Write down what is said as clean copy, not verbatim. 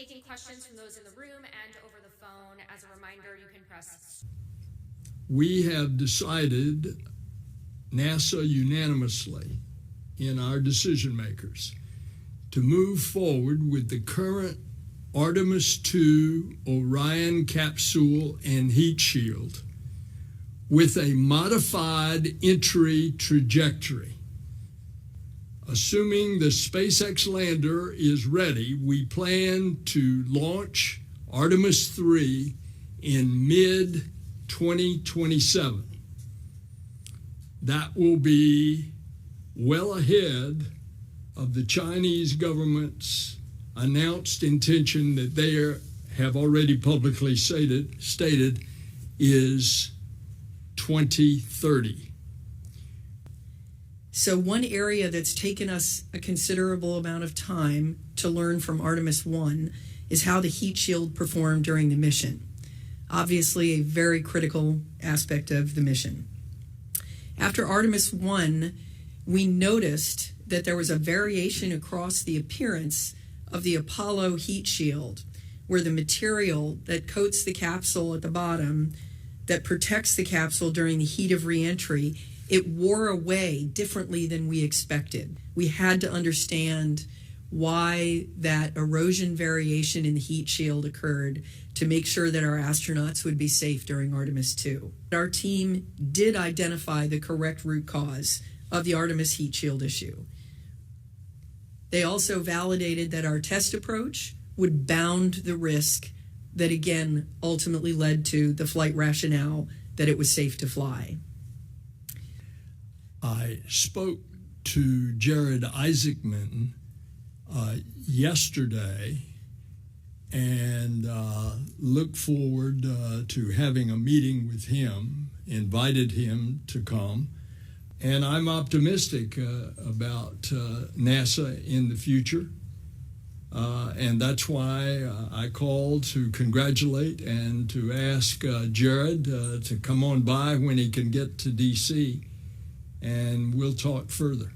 taking questions from those in the room and over the phone. As a reminder, you can press. We have decided, NASA unanimously in our decision makers, to move forward with the current Artemis II Orion capsule and heat shield with a modified entry trajectory. Assuming the SpaceX lander is ready, we plan to launch Artemis III in mid-2027. That will be well ahead of the Chinese government's announced intention that they have already publicly stated is 2030. So one area that's taken us a considerable amount of time to learn from Artemis I is how the heat shield performed during the mission. Obviously, a very critical aspect of the mission. After Artemis I, we noticed that there was a variation across the appearance of the Apollo heat shield, where the material that coats the capsule at the bottom, that protects the capsule during the heat of reentry, it wore away differently than we expected. We had to understand why that erosion variation in the heat shield occurred to make sure that our astronauts would be safe during Artemis II. Our team did identify the correct root cause of the Artemis heat shield issue. They also validated that our test approach would bound the risk that, again, ultimately led to the flight rationale that it was safe to fly. I spoke to Jared Isaacman yesterday and look forward to having a meeting with him, invited him to come. And I'm optimistic about NASA in the future. And that's why I called to congratulate and to ask Jared to come on by when he can get to D.C., and we'll talk further.